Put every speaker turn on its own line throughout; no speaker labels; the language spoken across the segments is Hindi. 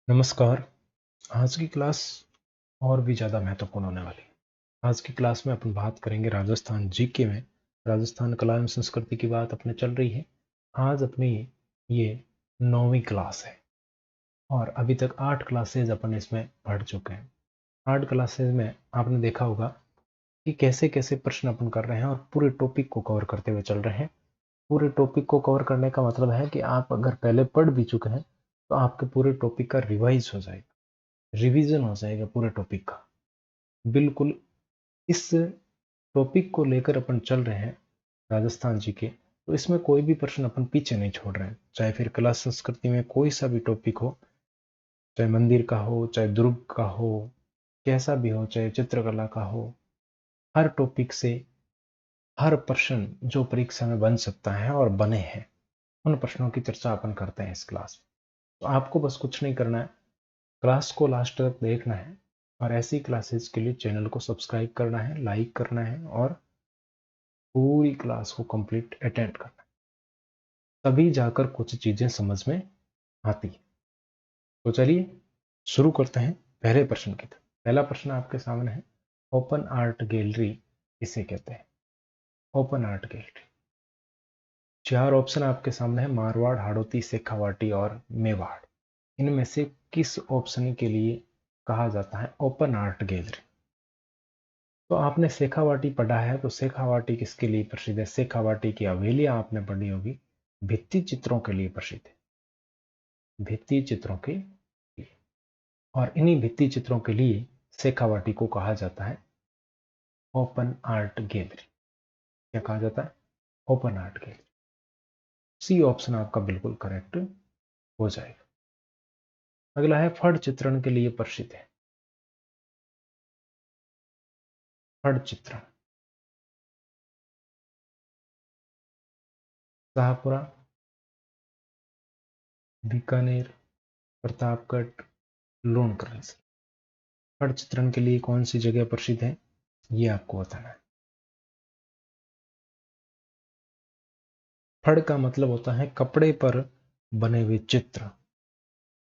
नमस्कार। आज की क्लास और भी ज़्यादा महत्वपूर्ण होने वाली है। आज की क्लास में अपन बात करेंगे राजस्थान जीके में। राजस्थान कला एवं संस्कृति की बात अपने चल रही है। आज अपनी ये 9वीं क्लास है और अभी तक 8 क्लासेज अपन इसमें पढ़ चुके हैं। 8 क्लासेज में आपने देखा होगा कि कैसे कैसे प्रश्न अपन कर रहे हैं और पूरे टॉपिक को कवर करते हुए चल रहे हैं। पूरे टॉपिक को कवर करने का मतलब है कि आप अगर पहले पढ़ भी चुके हैं तो आपके पूरे टॉपिक का रिवाइज हो जाएगा, रिवीजन हो जाएगा पूरे टॉपिक का। बिल्कुल इस टॉपिक को लेकर अपन चल रहे हैं राजस्थान जी के, तो इसमें कोई भी प्रश्न अपन पीछे नहीं छोड़ रहे हैं। चाहे फिर कला संस्कृति में कोई सा भी टॉपिक हो, चाहे मंदिर का हो, चाहे दुर्ग का हो, कैसा भी हो, चाहे चित्रकला का हो, हर टॉपिक से हर प्रश्न जो परीक्षा में बन सकता है और बने हैं उन प्रश्नों की चर्चा अपन करते हैं इस क्लास में। तो आपको बस कुछ नहीं करना है, क्लास को लास्ट तक देखना है और ऐसी क्लासेस के लिए चैनल को सब्सक्राइब करना है, लाइक करना है और पूरी क्लास को कंप्लीट अटेंड करना है, तभी जाकर कुछ चीजें समझ में आती है। तो चलिए शुरू करते हैं पहले प्रश्न की तरफ। पहला प्रश्न आपके सामने है, ओपन आर्ट गैलरी किसे कहते हैं? ओपन आर्ट गैलरी, 4 ऑप्शन आपके सामने है, मारवाड़, हाड़ौती, शेखावाटी और मेवाड़। इनमें से किस ऑप्शन के लिए कहा जाता है ओपन आर्ट गैलरी? तो आपने शेखावाटी पढ़ा है, तो शेखावाटी किसके लिए प्रसिद्ध है? शेखावाटी की हवेलियां आपने पढ़ी होगी, भित्ति चित्रों के लिए प्रसिद्ध है, भित्ति चित्रों के लिए। और इन्हीं भित्ति चित्रों के लिए शेखावाटी को कहा जाता है ओपन आर्ट गैलरी। क्या कहा जाता है? Open art gallery. C option आपका बिल्कुल करेक्ट हो जाएगा। अगला है, फड़ चित्रण के लिए प्रसिद्ध है। फड़ चित्रण, शाहपुरा, बीकानेर, प्रतापगढ़, लोणकरन। फड़ चित्रण के लिए कौन सी जगह प्रसिद्ध है, ये आपको बताना है। फड़ का मतलब होता है कपड़े पर बने हुए चित्र,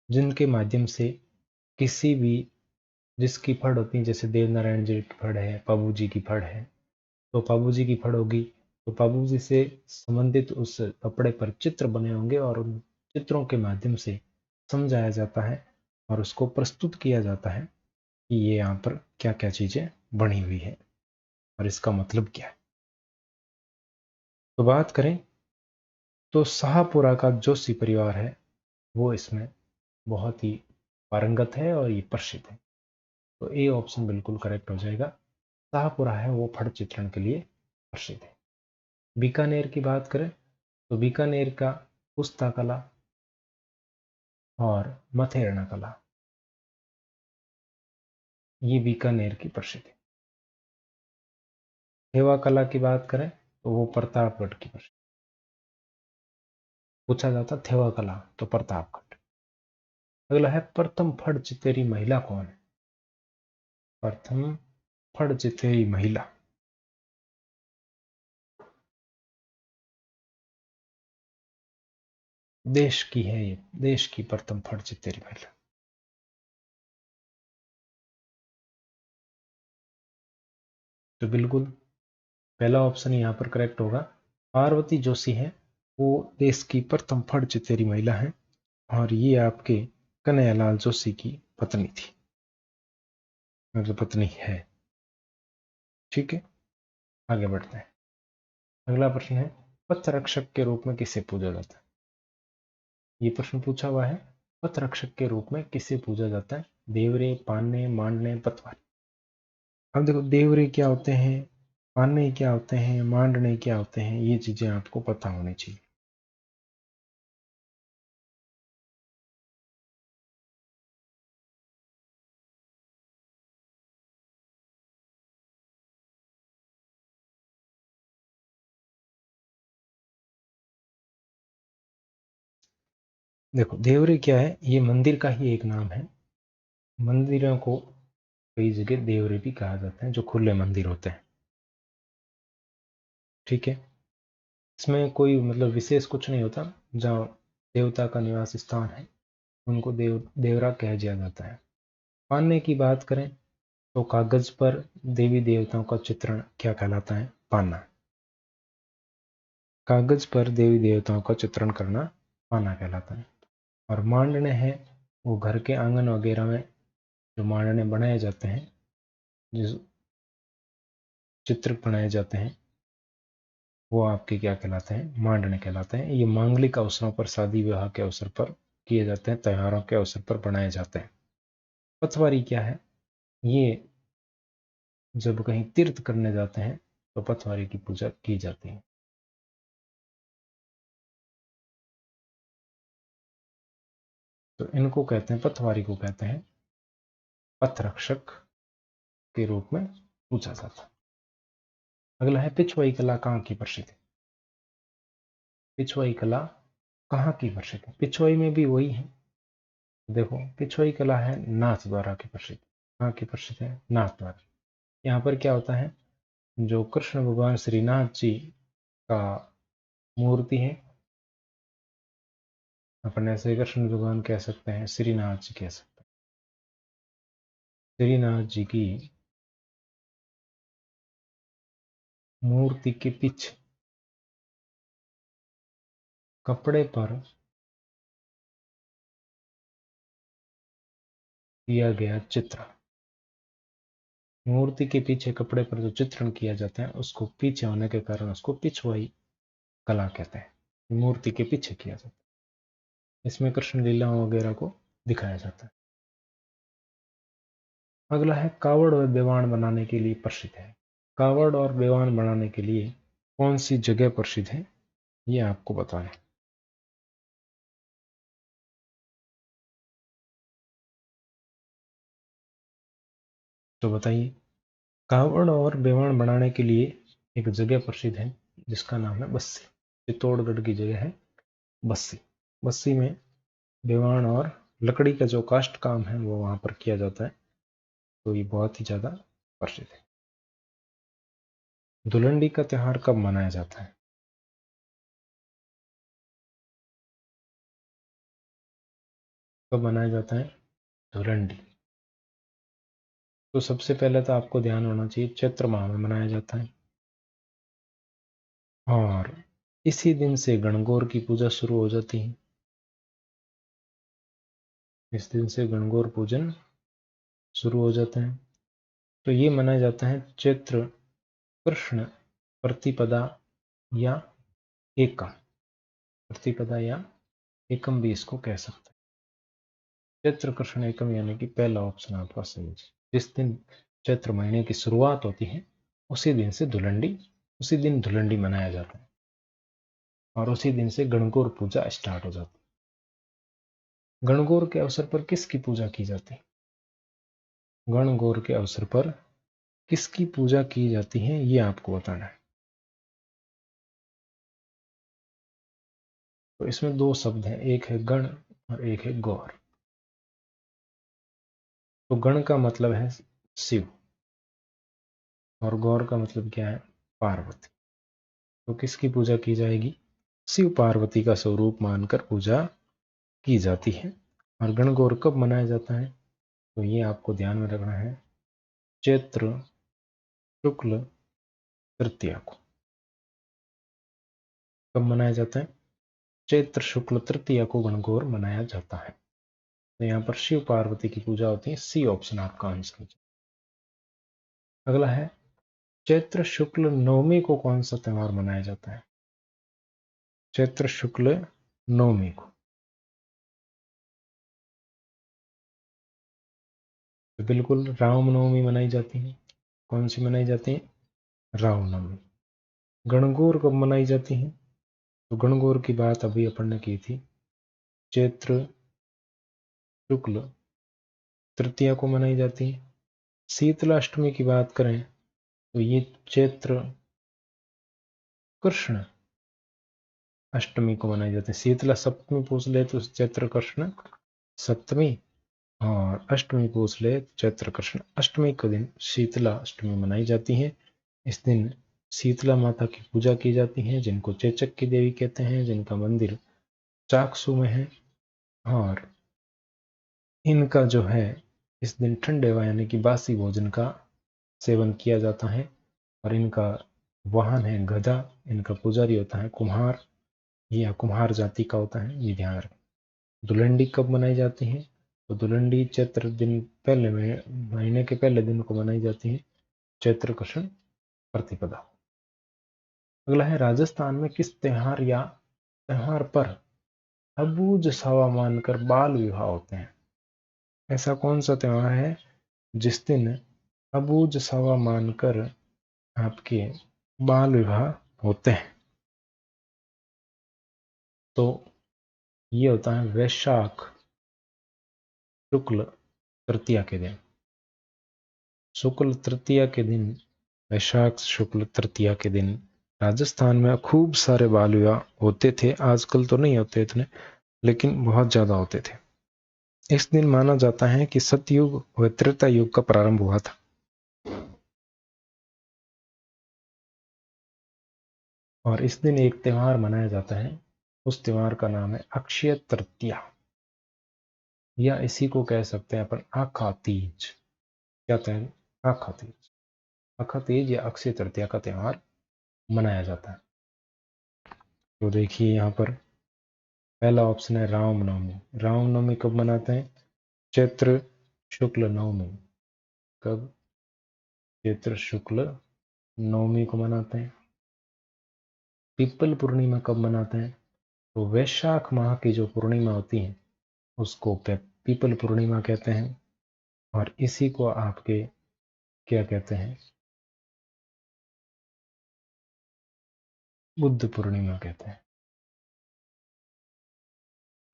जिनके माध्यम से किसी भी, जिसकी फड़ होती है, जैसे देवनारायण जी की फड़ है, पाबू जी की फड़ है, तो पाबू जी की फड़ होगी तो पाबू जी से संबंधित उस कपड़े पर चित्र बने होंगे और उन चित्रों के माध्यम से समझाया जाता है और उसको प्रस्तुत किया जाता है कि ये यहाँ पर क्या क्या चीजें बनी हुई है और इसका मतलब क्या है। तो बात करें तो शाहपुरा का जोशी परिवार है वो इसमें बहुत ही पारंगत है और ये प्रसिद्ध है, तो ए ऑप्शन बिल्कुल करेक्ट हो जाएगा। शाहपुरा है वो फड़ चित्रण के लिए प्रसिद्ध है। बीकानेर की बात करें तो बीकानेर का पुस्ता कला और मथेरना कला, ये बीकानेर की प्रसिद्ध है। थेवा कला की बात करें तो वो प्रतापगढ़ की प्रसिद्ध। पूछा जाता थेवा कला तो प्रतापगढ़। अगला है, प्रथम फड़ चितेरी महिला कौन है? प्रथम फड़ चितेरी महिला, देश की है ये, देश की प्रथम फड़ चितेरी महिला। तो बिल्कुल पहला ऑप्शन यहाँ पर करेक्ट होगा। पार्वती जोशी है वो देश की प्रथम फड़ चितेरी महिला है और ये आपके कन्हैयालाल जोशी की पत्नी थी, मतलब पत्नी है। ठीक है, आगे बढ़ते हैं। अगला प्रश्न है, पथ रक्षक के रूप में किसे पूजा जाता है? ये प्रश्न पूछा हुआ है, पथ रक्षक के रूप में किसे पूजा जाता है? देवरे, पान्ने, मांडने, पतवार। अब देखो, देवरे क्या होते हैं, पान्ने क्या होते हैं, मांडने क्या होते हैं, ये चीजें आपको पता होनी चाहिए। देखो, देवरे क्या है, ये मंदिर का ही एक नाम है। मंदिरों को कई जगह देवरे भी कहा जाता है, जो खुले मंदिर होते हैं। ठीक है, इसमें कोई मतलब विशेष कुछ नहीं होता, जहाँ देवता का निवास स्थान है उनको देवरा कह दिया जाता है। पान्ने की बात करें तो कागज पर देवी देवताओं का चित्रण क्या कहलाता है? पाना। कागज पर देवी देवताओं का चित्रण करना पाना कहलाता है। और मांडने हैं वो घर के आंगन वगैरह में जो मांडने बनाए जाते हैं, जिस चित्र बनाए जाते हैं, वो आपके क्या कहलाते हैं? मांडने कहलाते हैं। ये मांगलिक अवसरों पर, शादी विवाह के अवसर पर किए जाते हैं, त्योहारों के अवसर पर बनाए जाते हैं। पथवारी क्या है? ये जब कहीं तीर्थ करने जाते हैं तो पथवारी की पूजा की जाती है। तो इनको कहते हैं, पथवारी को कहते हैं पथ रक्षक के रूप में पूछा जाता है। अगला है पिछवाई कला कहाँ की प्रसिद्ध है? पिछवाई कला कहाँ की प्रसिद्ध है? पिछवाई में भी वही है। देखो, पिछवाई कला है नाथ द्वारा की प्रसिद्ध। कहाँ की प्रसिद्ध है? नाथ द्वारा। यहाँ पर क्या होता है, जो कृष्ण भगवान श्रीनाथ जी का मूर्ति है, अपन ऐसे कृष्ण भगवान कह सकते हैं, श्रीनाथ जी कह सकते हैं। श्रीनाथ जी की मूर्ति के पीछे कपड़े पर किया गया चित्र, मूर्ति के पीछे कपड़े पर जो चित्रण किया जाता है उसको पीछे होने के कारण उसको पिछवाई कला कहते हैं। मूर्ति के पीछे किया जाता है, इसमें कृष्ण लीलाओं वगैरह को दिखाया जाता है। अगला है कावड़ और बेवाण बनाने के लिए प्रसिद्ध है। कावड़ और बेवाण बनाने के लिए कौन सी जगह प्रसिद्ध है, ये आपको बताना है। तो बताइए। कावड़ और बेवाण बनाने के लिए एक जगह प्रसिद्ध है जिसका नाम है बस्सी। चित्तौड़गढ़ की जगह है बस्सी। बस्सी में बेवाण और लकड़ी का जो काष्ठ काम है वो वहां पर किया जाता है। तो ये बहुत ही ज्यादा प्रसिद्ध है। धुलंडी का त्योहार कब मनाया जाता है? कब मनाया जाता है धुलंडी? तो सबसे पहले तो आपको ध्यान होना चाहिए, चैत्र माह में मनाया जाता है। और इसी दिन से गणगौर की पूजा शुरू हो जाती है। इस दिन से गणगौर पूजन शुरू हो जाता है। तो ये मनाया जाता है चैत्र कृष्ण प्रतिपदा या एकम। प्रतिपदा या एकम भी इसको कह सकते हैं। चैत्र कृष्ण एकम यानी कि पहला ऑप्शन आपका सही है। जिस दिन चैत्र महीने की शुरुआत होती है उसी दिन से धुलंडी, उसी दिन धुलंडी मनाया जाता है और उसी दिन से गणगौर पूजा स्टार्ट हो जाती है। गणगौर के अवसर पर किसकी पूजा की जाती है? गणगौर के अवसर पर किसकी पूजा की जाती है, ये आपको बताना है। तो इसमें दो शब्द हैं, एक है गण और एक है गौर। तो गण का मतलब है शिव और गौर का मतलब क्या है? पार्वती। तो किसकी पूजा की जाएगी? शिव पार्वती का स्वरूप मानकर पूजा की जाती है। और गणगौर कब मनाया जाता है? तो ये आपको ध्यान में रखना है, चैत्र शुक्ल तृतीया को। कब मनाया जाता है? चैत्र शुक्ल तृतीया को गणगौर मनाया जाता है। तो यहाँ पर शिव पार्वती की पूजा होती है। सी ऑप्शन आपका आंसर। अगला है चैत्र शुक्ल नवमी को कौन सा त्योहार मनाया जाता है? चैत्र शुक्ल नवमी को तो बिल्कुल रामनवमी मनाई जाती है। कौन सी मनाई जाती है? रामनवमी। गणगौर कब मनाई जाती है? तो गणगौर की बात अभी अपन ने की थी, चैत्र शुक्ल तृतीया को मनाई जाती है। शीतलाष्टमी की बात करें तो ये चैत्र कृष्ण अष्टमी को मनाई जाती है। शीतला सप्तमी पूछ ले तो चैत्र कृष्ण सप्तमी, और अष्टमी पूछ ले चैत्र कृष्ण अष्टमी के दिन शीतला अष्टमी मनाई जाती है। इस दिन शीतला माता की पूजा की जाती है, जिनको चेचक की देवी कहते हैं, जिनका मंदिर चाकसू में है। और इनका जो है इस दिन ठंडे व यानी कि बासी भोजन का सेवन किया जाता है। और इनका वाहन है गधा, इनका पुजारी होता है कुम्हार या कुम्हार जाति का होता है, ये ध्यान रखें। धुलंडी कब मनाई जाती है? तो धुलंडी चैत्र दिन पहले महीने के पहले दिन को मनाई जाती है, चैत्र कृष्ण प्रतिपदा। अगला है राजस्थान में किस त्योहार पर अबूझ सावा मानकर बाल विवाह होते हैं? ऐसा कौन सा त्योहार है जिस दिन अबूझ सावा मानकर आपके बाल विवाह होते हैं? तो ये होता है वैशाख शुक्ल तृतीया के दिन। शुक्ल तृतीया के दिन, वैशाख शुक्ल तृतीया के दिन राजस्थान में खूब सारे बाल विवाह होते थे। आजकल तो नहीं होते इतने, लेकिन बहुत ज्यादा होते थे। इस दिन माना जाता है कि सतयुग व त्रेता युग का प्रारंभ हुआ था। और इस दिन एक त्योहार मनाया जाता है, उस त्योहार का नाम है अक्षय तृतीया, या इसी को कह सकते हैं अपन आखा तीज। क्या कहते हैं? आखा तीज। आखा तीज या अक्षय तृतीया का त्योहार मनाया जाता है। तो देखिए यहाँ पर पहला ऑप्शन है रामनवमी। रामनवमी कब मनाते हैं? चैत्र शुक्ल नवमी। कब? चैत्र शुक्ल नवमी को मनाते हैं। पीपल पूर्णिमा कब मनाते हैं? तो वैशाख माह की जो पूर्णिमा होती है उसको पीपल पूर्णिमा कहते हैं। और इसी को आपके क्या कहते हैं? बुद्ध पूर्णिमा कहते हैं।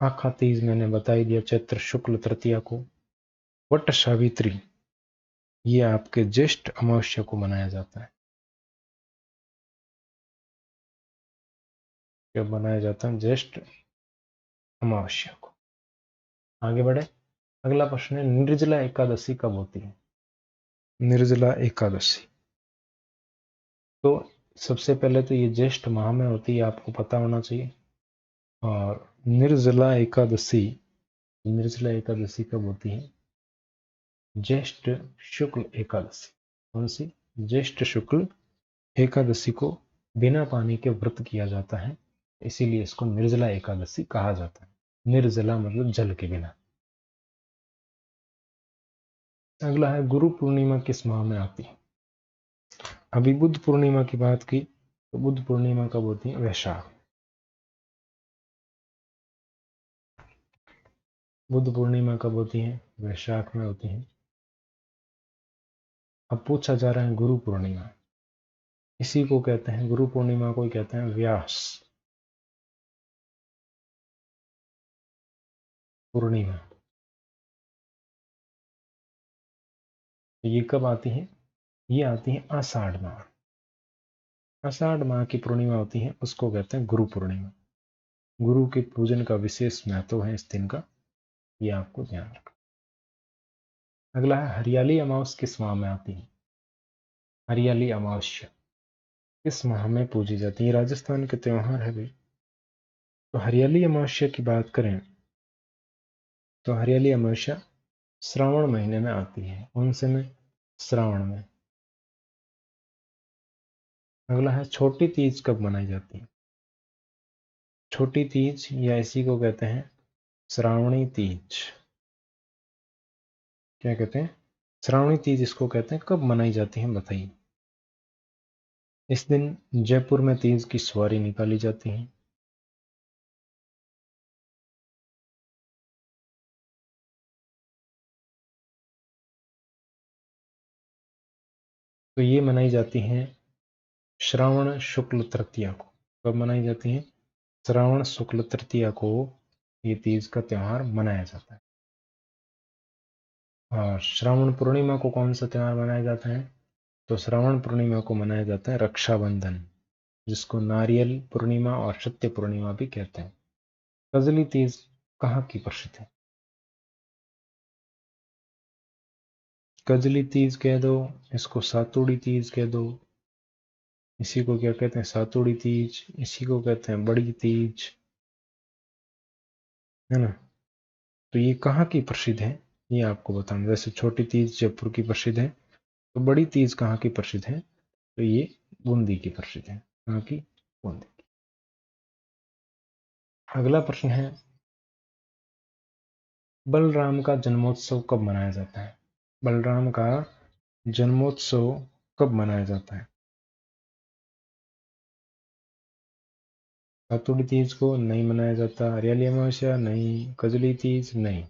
आखा तीज मैंने बता ही दिया, चैत्र शुक्ल तृतीया को। वट सावित्री ये आपके ज्येष्ठ अमावस्या को मनाया जाता है। कब मनाया जाता है? ज्येष्ठ अमावस्या को। आगे बढ़े। अगला प्रश्न है निर्जला एकादशी कब होती है? निर्जला एकादशी तो सबसे पहले तो ये ज्येष्ठ माह में होती है, आपको पता होना चाहिए। और निर्जला एकादशी कब होती है? ज्येष्ठ शुक्ल एकादशी। कौन सी? ज्येष्ठ शुक्ल एकादशी को बिना पानी के व्रत किया जाता है, इसीलिए इसको निर्जला एकादशी कहा जाता है। निर्जला मतलब जल के बिना। अगला है गुरु पूर्णिमा किस माह में आती है? अभी बुद्ध पूर्णिमा की बात की, तो बुद्ध पूर्णिमा कब होती है? वैशाख। बुद्ध पूर्णिमा कब होती है? वैशाख में होती है। अब पूछा जा रहा है गुरु पूर्णिमा, इसी को कहते हैं, गुरु पूर्णिमा को कहते हैं व्यास पूर्णिमा। तो ये कब आती है? ये आती है आषाढ़ माह। आषाढ़ माह की पूर्णिमा होती है, उसको कहते हैं गुरु पूर्णिमा। गुरु के पूजन का विशेष महत्व है इस दिन का, ये आपको ध्यान रखना। अगला है हरियाली अमावस किस माह में आती है? हरियाली अमावस्या किस माह में पूजी जाती है? राजस्थान के त्योहार है भाई। तो हरियाली अमावस्या की बात करें तो हरियाली अमावस्या श्रावण महीने में आती है। कौन से में? श्रावण में। अगला है छोटी तीज कब मनाई जाती है? छोटी तीज या इसी को कहते हैं श्रावणी तीज। क्या कहते हैं? श्रावणी तीज इसको कहते हैं। कब मनाई जाती है बताइए? इस दिन जयपुर में तीज की सवारी निकाली जाती है। तो ये मनाई जाती है श्रावण शुक्ल तृतीया को। कब मनाई जाती है? श्रावण शुक्ल तृतीया को ये तीज का त्योहार मनाया जाता है। और श्रावण पूर्णिमा को कौन सा त्योहार मनाया जाता है? तो श्रावण पूर्णिमा को मनाया जाता है रक्षाबंधन, जिसको नारियल पूर्णिमा और सत्य पूर्णिमा भी कहते हैं। कजली तीज कहाँ की प्रसिद्ध है? कजली तीज कह दो, इसको सातुड़ी तीज कह दो, इसी को क्या कहते हैं? सातुड़ी तीज, इसी को कहते हैं बड़ी तीज, है ना। तो ये कहाँ की प्रसिद्ध है? ये आपको बताना। जैसे छोटी तीज जयपुर की प्रसिद्ध है, तो बड़ी तीज कहाँ की प्रसिद्ध है? तो ये बूंदी की प्रसिद्ध है। कहाँ की? बूंदी की। अगला प्रश्न है, बलराम का जन्मोत्सव कब मनाया जाता है? बलराम का जन्मोत्सव कब मनाया जाता है? सातुड़ी तीज को नहीं मनाया जाता, हरियाली अमावस्या नहीं, कजली तीज नहीं,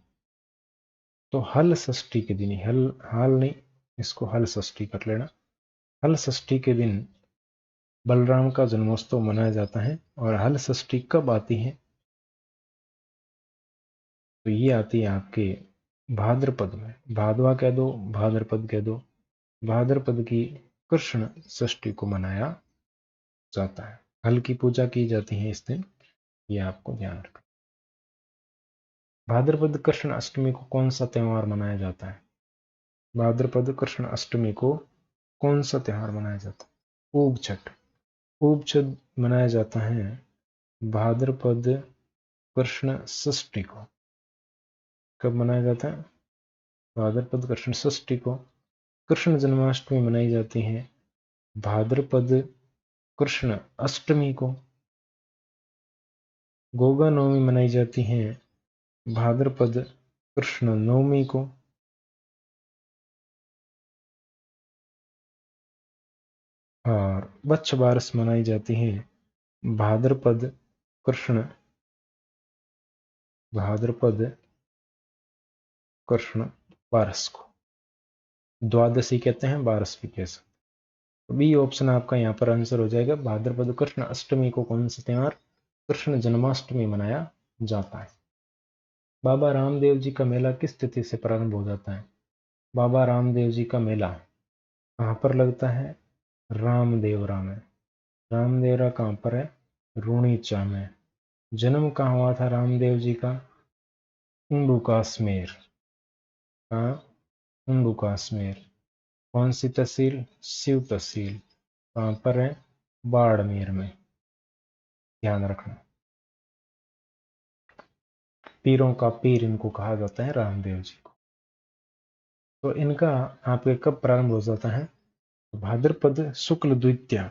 तो हल षष्ठी के दिन ही, हल हाल नहीं, इसको हल षष्ठी कर लेना। हल षष्ठी के दिन बलराम का जन्मोत्सव मनाया जाता है। और हल षष्ठी कब आती है? तो ये आती है आपके भाद्रपद में। भादवा कह दो, भाद्रपद कह दो, भाद्रपद की कृष्ण षष्ठी को मनाया जाता है। हल की पूजा की जाती है इस दिन, ये आपको ध्यान रखना। भाद्रपद कृष्ण अष्टमी को कौन सा त्योहार मनाया जाता है? भाद्रपद कृष्ण अष्टमी को कौन सा त्योहार मनाया जाता है? ऊब छठ। ऊब छठ मनाया जाता है भाद्रपद कृष्ण षष्ठी को। कब मनाया जाता है? भाद्रपद कृष्ण षष्ठी को। कृष्ण जन्माष्टमी मनाई जाती है भाद्रपद कृष्ण अष्टमी को। गोगा नवमी मनाई जाती है भाद्रपद कृष्ण नवमी को। और बच्छ बारस मनाई जाती है भाद्रपद कृष्ण भाद्रपद कृष्ण बारस को। द्वादशी कहते हैं, बारस भी कह सकते हैं। तो बी ऑप्शन आपका यहाँ पर आंसर हो जाएगा। भाद्रपद कृष्ण अष्टमी को कौन सा त्योहार? कृष्ण जन्माष्टमी मनाया जाता है। बाबा रामदेव जी का मेला किस तिथि से प्रारंभ हो जाता है? बाबा रामदेव जी का मेला कहाँ पर लगता है? रामदेवरा में। रामदेवरा कहाँ पर है? रूणीचा में। जन्म कहाँ हुआ था रामदेव जी का? उंडू कश्मीर। कहाँ? उंडू कश्मीर। कौन सी तहसील? शिव तहसील। कहाँ पर है? बाड़मेर में। ध्यान रखना। पीरों का पीर इनको कहा जाता है, रामदेव जी को। तो इनका आपके कब प्रारंभ हो जाता है? भाद्रपद शुक्ल द्वितीया।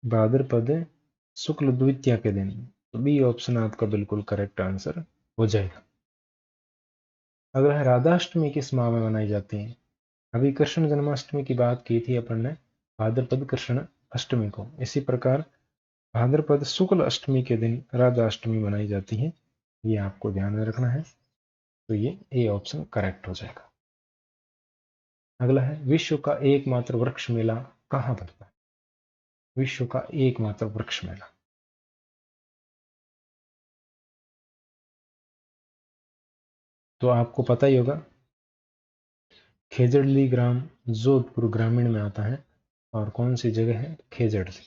भाद्रपद शुक्ल द्वितीया के दिन। तो बी ऑप्शन आपका बिल्कुल करेक्ट आंसर हो जाएगा। अगला है, राधाष्टमी किस माह में मनाई जाती है? अभी कृष्ण जन्माष्टमी की बात की थी अपन ने, भाद्रपद कृष्ण अष्टमी को। इसी प्रकार भाद्रपद शुक्ल अष्टमी के दिन राधा अष्टमी मनाई जाती है। ये आपको ध्यान में रखना है। तो ये ए ऑप्शन करेक्ट हो जाएगा। अगला है, विश्व का एकमात्र वृक्ष मेला कहाँ भरता है? विश्व का एकमात्र वृक्ष मेला। तो आपको पता ही होगा, खेजड़ली ग्राम जोधपुर ग्रामीण में आता है। और कौन सी जगह है? खेजड़ली।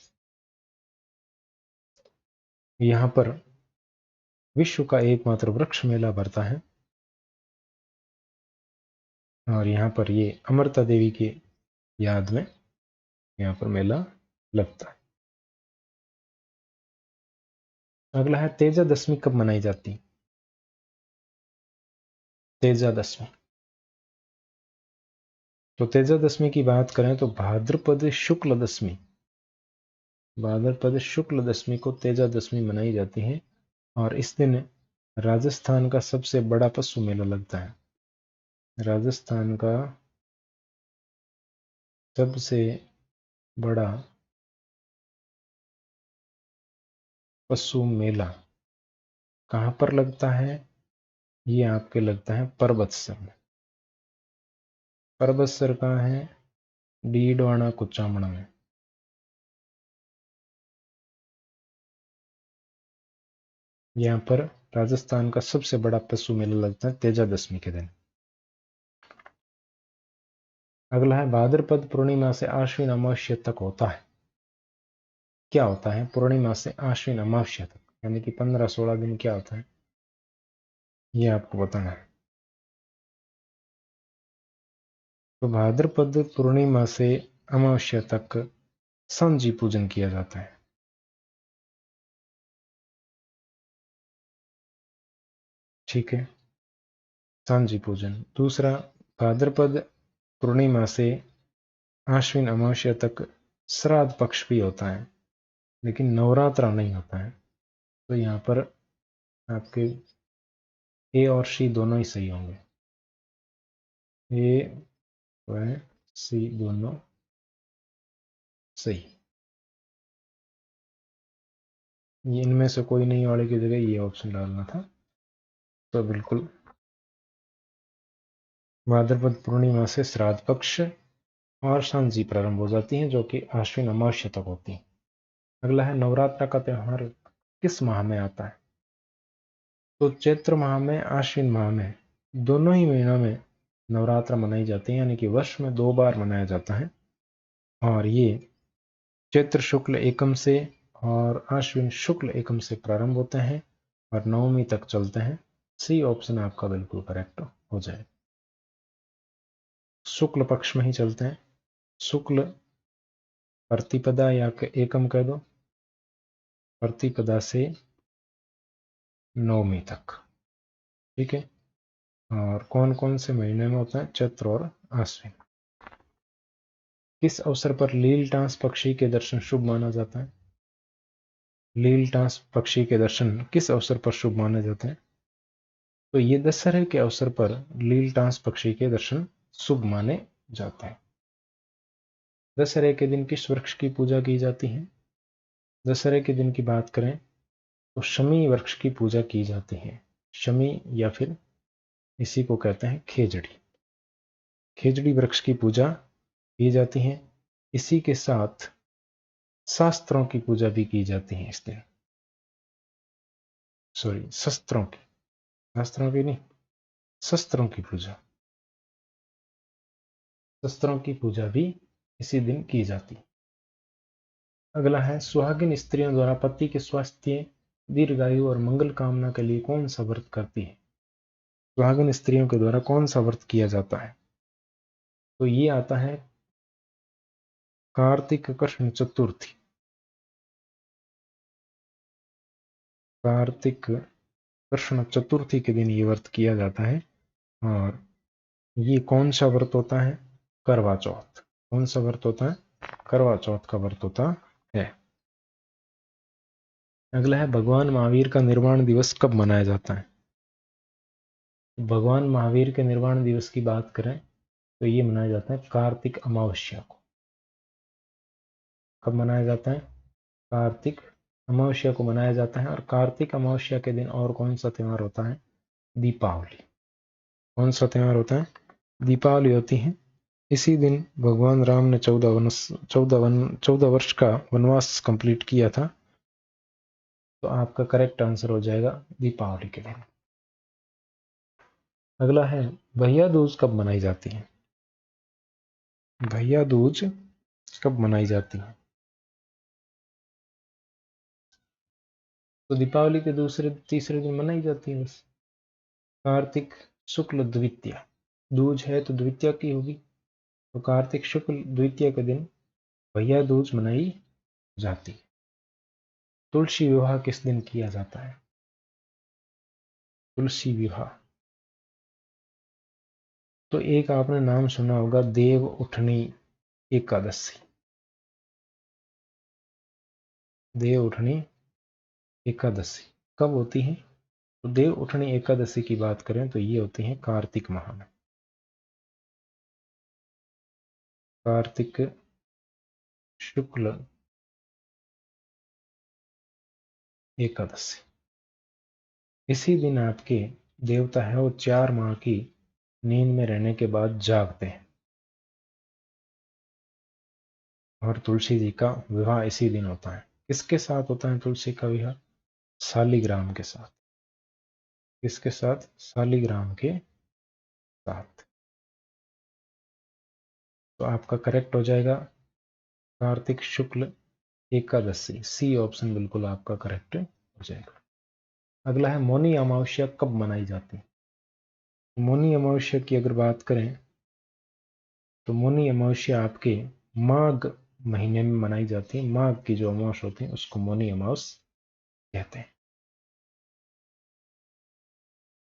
यहाँ पर विश्व का एकमात्र वृक्ष मेला भरता है। और यहाँ पर ये अमृता देवी की याद में यहाँ पर मेला लगता है। अगला है, तेजा दशमी कब मनाई जाती है? तेजा दशमी। तो तेजा दशमी की बात करें तो भाद्रपद शुक्ल दशमी, भाद्रपद शुक्ल दशमी को तेजा दशमी मनाई जाती है। और इस दिन राजस्थान का सबसे बड़ा पशु मेला लगता है। राजस्थान का सबसे बड़ा पशु मेला कहाँ पर लगता है? ये आपके लगता है परबतसर में। परबतसर कहाँ है? डीडवाना कुचामण में। यहाँ पर राजस्थान का सबसे बड़ा पशु मेला लगता है तेजा दशमी के दिन। अगला है, भाद्रपद पूर्णिमा से आश्विन अमावस्या तक होता है। क्या होता है पूर्णिमा से आश्विन अमावस्या तक? यानी कि 15-16 दिन क्या होता है? ये आपको बताना है। तो भाद्रपद पूर्णिमा से अमावस्या तक सांझी पूजन किया जाता है। ठीक है। सांझी पूजन। दूसरा, भाद्रपद पूर्णिमा से आश्विन अमावस्या तक श्राद्ध पक्ष भी होता है, लेकिन नवरात्र नहीं होता है। तो यहाँ पर आपके ए और सी दोनों ही सही होंगे। ए व सी दोनों सही। ये इनमें से कोई नहीं वाले की जगह ये ऑप्शन डालना था। तो बिल्कुल भाद्रपद पूर्णिमा से श्राद्ध पक्ष और सांझी प्रारंभ हो जाती हैं, जो कि आश्विन अमावस्या तक होती है। अगला है, नवरात्र का त्यौहार किस माह में आता है? तो चैत्र माह में, आश्विन माह में, दोनों ही महीनों में नवरात्र मनाई जाती है, यानी कि वर्ष में 2 बार मनाया जाता है। और ये चैत्र शुक्ल एकम से और आश्विन शुक्ल एकम से प्रारंभ होते हैं और नवमी तक चलते हैं। सी ऑप्शन आपका बिल्कुल करेक्ट हो जाए। शुक्ल पक्ष में ही चलते हैं। शुक्ल प्रतिपदा या एकम कह दो, प्रतिपदा से नवमी तक, ठीक है। और कौन कौन से महीने में होता है? चैत्र और आश्विन। किस अवसर पर लीलटास पक्षी के दर्शन शुभ माना जाता है? लीलटास पक्षी के दर्शन किस अवसर पर शुभ माने जाते हैं? तो ये दशहरे के अवसर पर लीलटास पक्षी के दर्शन शुभ माने जाते हैं। दशहरे के दिन किस वृक्ष की पूजा की जाती है? दशहरे के दिन की बात करें तो शमी वृक्ष की पूजा की जाती है। शमी या फिर इसी को कहते हैं खेजड़ी। खेजड़ी वृक्ष की पूजा की जाती है। इसी के साथ शास्त्रों की पूजा भी की जाती है इस दिन। सॉरी, शस्त्रों की, शास्त्रों की नहीं, शस्त्रों की पूजा। शस्त्रों की पूजा भी इसी दिन की जाती है। अगला है, सुहागिन स्त्रियों द्वारा पति के स्वास्थ्य, दीर्घायु और मंगल कामना के लिए कौन सा व्रत करती है? सुहागिन स्त्रियों के द्वारा कौन सा व्रत किया जाता है? तो ये आता है कार्तिक कृष्ण चतुर्थी। कार्तिक कृष्ण चतुर्थी के दिन ये व्रत किया जाता है। और ये कौन सा व्रत होता है? करवा चौथ। कौन सा व्रत होता है? करवा चौथ का व्रत होता है। अगला है, भगवान महावीर का निर्वाण दिवस कब मनाया जाता है? भगवान महावीर के निर्वाण दिवस की बात करें तो ये मनाया जाता है कार्तिक अमावस्या को। कब मनाया जाता है? कार्तिक अमावस्या को मनाया जाता है। और कार्तिक अमावस्या के दिन और कौन सा त्यौहार होता है? दीपावली। कौन सा त्यौहार होता है? दीपावली होती है। इसी दिन भगवान राम ने 14 वर्ष का वनवास कंप्लीट किया था। तो आपका करेक्ट आंसर हो जाएगा दीपावली के दिन। अगला है, भैया दूज कब मनाई जाती है? भैया दूज कब मनाई जाती है? तो दीपावली के दूसरे तीसरे दिन मनाई जाती है बस। कार्तिक शुक्ल द्वितीया, दूज है तो द्वितीया की होगी। तो कार्तिक शुक्ल द्वितीया के दिन भैया दूज मनाई जाती है। तुलसी विवाह किस दिन किया जाता है? तुलसी विवाह, तो एक आपने नाम सुना होगा, देव उठनी एकादशी। देव उठनी एकादशी कब होती है? तो देव उठनी एकादशी की बात करें तो ये होती है कार्तिक माह में। कार्तिक शुक्ल एकादशी। इसी दिन आपके देवता है वो 4 माह की नींद में रहने के बाद जागते हैं। और तुलसी जी का विवाह इसी दिन होता है। किसके साथ होता है तुलसी का विवाह? शालिग्राम के साथ। किसके साथ? शालिग्राम के साथ। तो आपका करेक्ट हो जाएगा कार्तिक शुक्ल एकादशी। सी ऑप्शन बिल्कुल आपका करेक्ट हो जाएगा। अगला है, मौनी अमावस्या कब मनाई जाती है? मौनी अमावस्या की अगर बात करें तो मौनी अमावस्या आपके माघ महीने में मनाई जाती है। माघ की जो अमावस होती है उसको मौनी अमावस कहते हैं।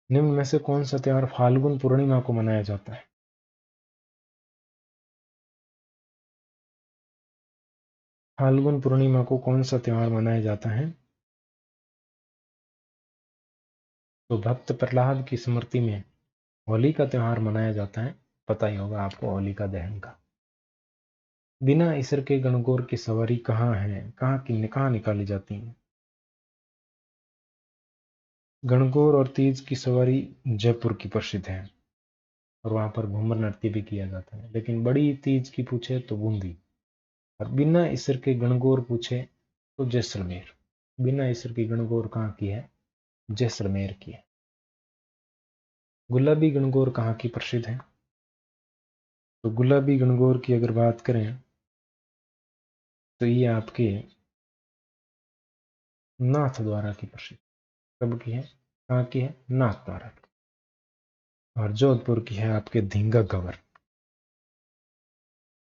निम्न में से कौन सा त्योहार फाल्गुन पूर्णिमा को मनाया जाता है? फाल्गुन पूर्णिमा को कौन सा त्योहार मनाया जाता है? तो भक्त प्रहलाद की स्मृति में होली का त्योहार मनाया जाता है। पता ही होगा आपको होलिका दहन का। बिना ईसर के गणगौर की सवारी कहाँ है, कहाँ निकाली जाती है? गणगौर और तीज की सवारी जयपुर की प्रसिद्ध है और वहां पर घूमर नृत्य भी किया जाता है। लेकिन बड़ी तीज की पूछे तो बूंदी, और बिना ईसर के गणगौर पूछे तो जैसलमेर। बिना ईसर की गणगौर कहाँ की है? जैसलमेर की है। गुलाबी गणगौर कहाँ की प्रसिद्ध है? तो गुलाबी गणगौर की अगर बात करें तो ये आपके नाथ द्वारा की प्रसिद्ध। कब की है? कहाँ की है? नाथ द्वारा की। और जोधपुर की है आपके धींगा गवर।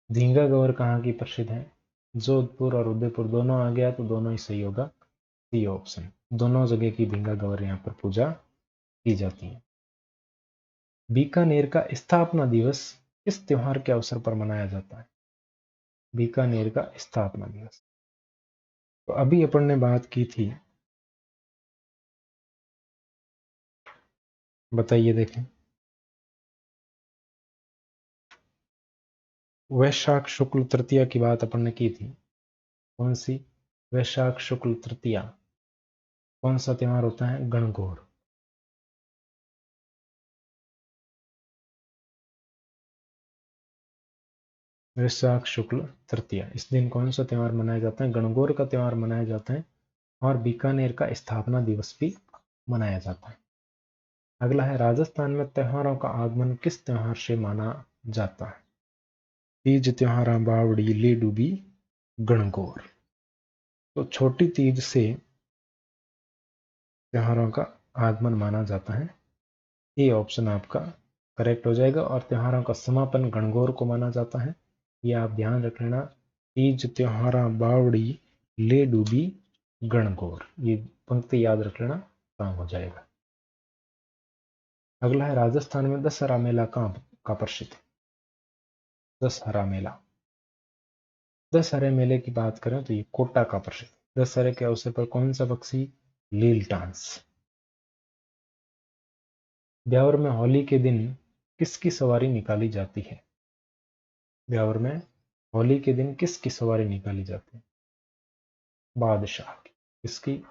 धींगा गवर कहाँ की प्रसिद्ध है? जोधपुर और उदयपुर दोनों आ गया तो दोनों ही सही होगा, सी ऑप्शन। दोनों जगह की धींगा गवर यहाँ पर पूजा की जाती है। बीकानेर का स्थापना दिवस किस त्योहार के अवसर पर मनाया जाता है? बीकानेर का स्थापना दिवस, तो अभी अपन ने बात की थी, बताइए देखें। वैशाख शुक्ल तृतीया की बात अपन ने की थी। कौन सी? वैशाख शुक्ल तृतीया। कौन सा त्योहार होता है? गणगौर। वैशाख शुक्ल तृतीया, इस दिन कौन सा त्योहार मनाया जाता है? गणगौर का त्योहार मनाया जाता है। और बीकानेर का स्थापना दिवस भी मनाया जाता है। अगला है, राजस्थान में त्योहारों का आगमन किस त्योहार से माना जाता है? तीज, त्योहार, बावड़ी, ले डूबी, गणगौर। तो छोटी तीज से त्योहारों का आगमन माना जाता है। ये ऑप्शन आपका करेक्ट हो जाएगा। और त्योहारों का समापन गणगौर को माना जाता है। ये आप ध्यान रख लेना। तीज, त्योहारा, बावड़ी, ले डूबी, गणगौर, ये पंक्ति याद रख लेना, काम हो जाएगा। अगला है, राजस्थान में दशहरा मेला कहाँ का प्रसिद्ध है? दशहरा मेला। दशहरे मेले की बात करें तो ये कोटा का प्रसिद्ध। दशहरे के अवसर पर कौन सा पक्षी लील डांस? ब्यावर में होली के दिन किसकी सवारी निकाली जाती है? ब्यावर में होली के दिन किसकी सवारी निकाली जाती है? बादशाह की। किसकी?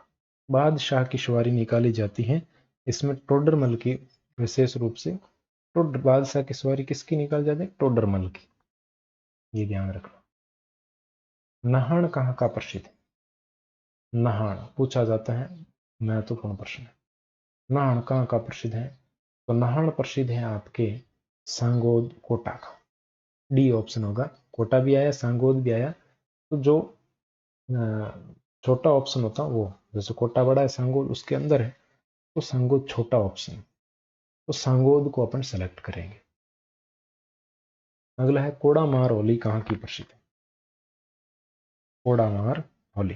बादशाह की सवारी निकाली जाती है। इसमें टोडरमल की विशेष रूप से, टोडर बादशाह की सवारी किसकी निकाली जाती है? टोडरमल की। ये ध्यान रखना। नहान कहाँ का प्रसिद्ध है? नहान पूछा जाता है, महत्वपूर्ण प्रश्न है। नहान कहाँ का प्रसिद्ध है? तो नहान प्रसिद्ध है आपके सांगोद कोटा का। डी ऑप्शन होगा। कोटा भी आया, सांगोद भी आया। तो जो छोटा ऑप्शन होता है वो, जैसे कोटा बड़ा है, सांगोद उसके अंदर है, तो सांगोद छोटा ऑप्शन है, तो सांगोद को अपन सेलेक्ट करेंगे। अगला है, कोडामार होली कहाँ की प्रसिद्ध है? कोडामार होली।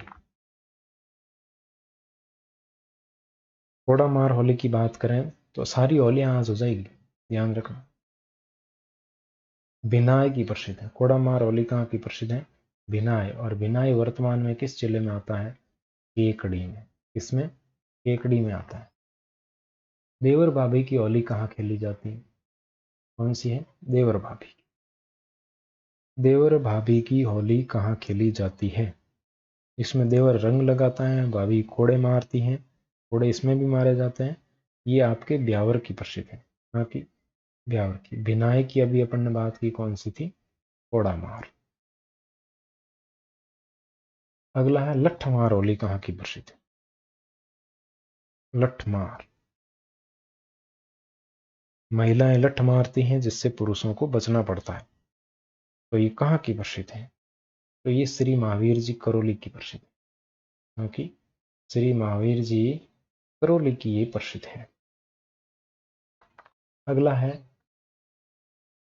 कोडामार होली की बात करें तो सारी होलियां आज हो जाएगी, ध्यान रखना। भिनाय की प्रसिद्ध है। कोडामार होली कहाँ की प्रसिद्ध है? भिनाय। और भिनाय वर्तमान में किस जिले में आता है? केकड़ी में। किसमें? केकड़ी में आता है। देवर भाभी की होली कहाँ खेली जाती है? कौन सी है? देवर भाभी। देवर भाभी की होली कहाँ खेली जाती है? इसमें देवर रंग लगाता है, भाभी कोड़े मारती हैं, कोड़े इसमें भी मारे जाते हैं। ये आपके ब्यावर की प्रसिद्ध है। कहाँ की? ब्यावर की। भिनाई की अभी अपन ने बात की, कौन सी थी? कोड़ा मार। अगला है, लठमार होली कहाँ की प्रसिद्ध है? लठमार। महिलाएं लठ मारती हैं जिससे पुरुषों को बचना पड़ता है, तो ये कहाँ की प्रसिद्ध है? तो ये श्री महावीर जी करौली की प्रसिद्ध है। कहाँ की? श्री महावीर जी करौली की ये प्रसिद्ध है। अगला है,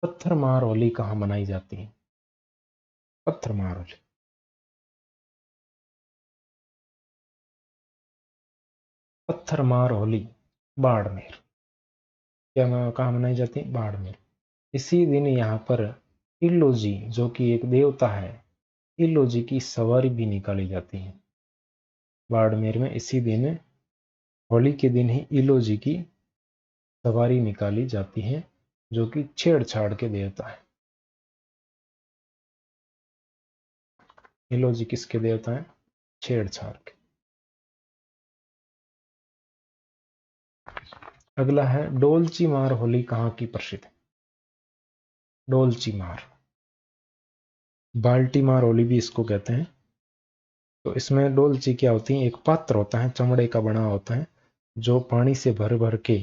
पत्थर मार होली कहाँ मनाई जाती है? पत्थर मार होली। पत्थर मार होली बाड़मेर। कहाँ मनाई जाती है? बाड़मेर। इसी दिन यहाँ पर इलोजी जो कि एक देवता है, इलोजी की सवारी भी निकाली जाती है बाड़मेर में। इसी दिन होली के दिन ही इलोजी की सवारी निकाली जाती है, जो कि छेड़छाड़ के देवता है। इलोजी किसके देवता है? छेड़छाड़ के। अगला है डोलची मार होली कहाँ की प्रसिद्ध है? डोलची मार, बाल्टी मार होली भी इसको कहते हैं। तो इसमें डोलची क्या होती है? एक पात्र होता है, चमड़े का बना होता है, जो पानी से भर भर के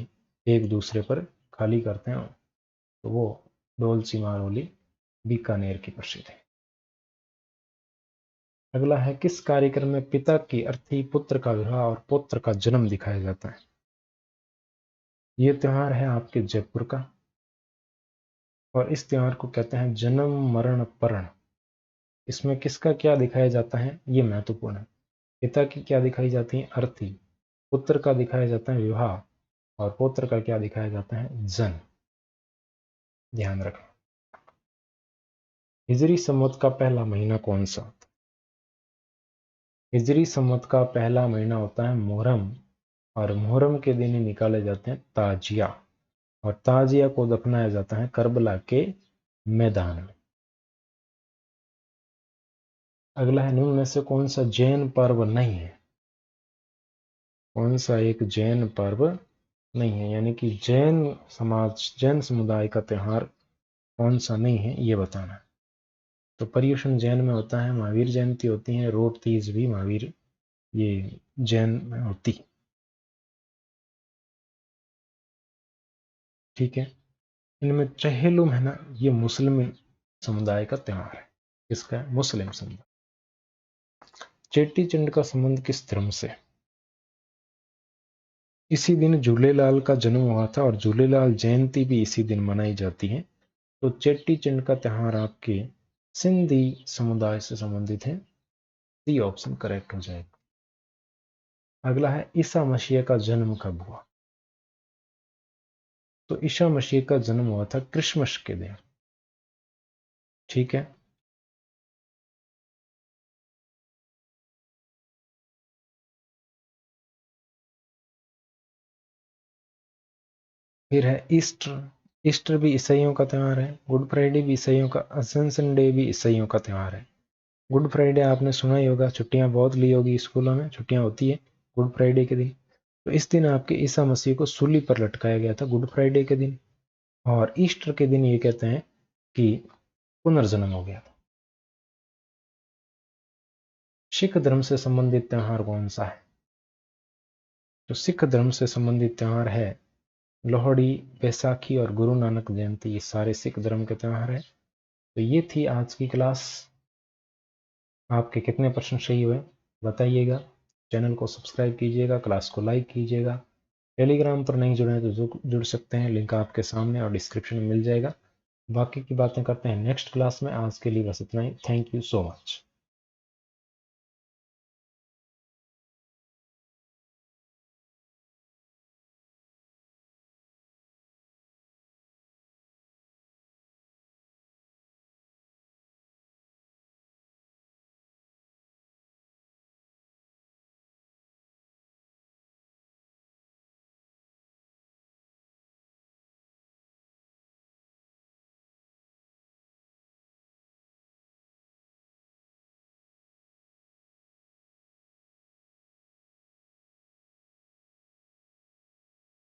एक दूसरे पर खाली करते हैं। तो वो डोलची मार होली बीकानेर की प्रसिद्ध है। अगला है किस कार्यक्रम में पिता की अर्थी पुत्र का विवाह और पुत्र का जन्म दिखाया जाता है? ये त्योहार है आपके जयपुर का, और इस त्योहार को कहते हैं जन्म मरण परण। इसमें किसका क्या दिखाया जाता है? ये महत्वपूर्ण है। पिता की क्या दिखाई जाती है? अर्थी। पुत्र का दिखाया जाता है विवाह, और पुत्र का क्या दिखाया जाता है? जन्म। ध्यान रखना। हिजरी संवत का पहला महीना कौन सा? हिजरी संवत का पहला महीना होता है मुहर्रम, और मुहर्रम के दिन ही निकाले जाते हैं ताजिया, और ताजिया को दफनाया जाता है करबला के मैदान में। अगला है निम्न में से कौन सा जैन पर्व नहीं है? कौन सा एक जैन पर्व नहीं है, यानी कि जैन समाज, जैन समुदाय का त्योहार कौन सा नहीं है, ये बताना है। तो पर्युषण जैन में होता है, महावीर जयंती होती है, रोट तीज भी महावीर ये जैन में होती है। ठीक है। इनमें चहेलुम है ना, ये मुस्लिम समुदाय का त्योहार है। किसका है? मुस्लिम समुदाय। चेटी चंड का संबंध किस धर्म से? इसी दिन झूलेलाल का जन्म हुआ था, और झूलेलाल जयंती भी इसी दिन मनाई जाती है। तो चेटी चंड का त्योहार आपके सिंधी समुदाय से संबंधित है। सी ऑप्शन करेक्ट हो जाएगा। अगला है ईसा मसीह का जन्म कब हुआ? तो ईसा मसीह का जन्म हुआ था क्रिसमस के दिन। ठीक है। फिर है ईस्टर। ईस्टर भी ईसाइयों का त्यौहार है। गुड फ्राइडे भी ईसाइयों का, असेंशन डे भी ईसाइयों का त्यौहार है। गुड फ्राइडे आपने सुना ही होगा, छुट्टियां बहुत ली होगी स्कूलों में, छुट्टियां होती है गुड फ्राइडे के दिन। तो इस दिन आपके ईसा मसीह को सूली पर लटकाया गया था, गुड फ्राइडे के दिन। और ईस्टर के दिन ये कहते हैं कि पुनर्जन्म हो गया था। सिख धर्म से संबंधित त्योहार कौन सा है? तो सिख धर्म से संबंधित त्योहार है लोहड़ी, बैसाखी और गुरु नानक जयंती। ये सारे सिख धर्म के त्योहार है। तो ये थी आज की क्लास। आपके कितने प्रश्न सही हुए बताइएगा। चैनल को सब्सक्राइब कीजिएगा, क्लास को लाइक कीजिएगा। टेलीग्राम पर नहीं जुड़े हैं तो जुड़ सकते हैं, लिंक आपके सामने और डिस्क्रिप्शन में मिल जाएगा। बाकी की बातें करते हैं नेक्स्ट क्लास में। आज के लिए बस इतना ही। Thank you so much.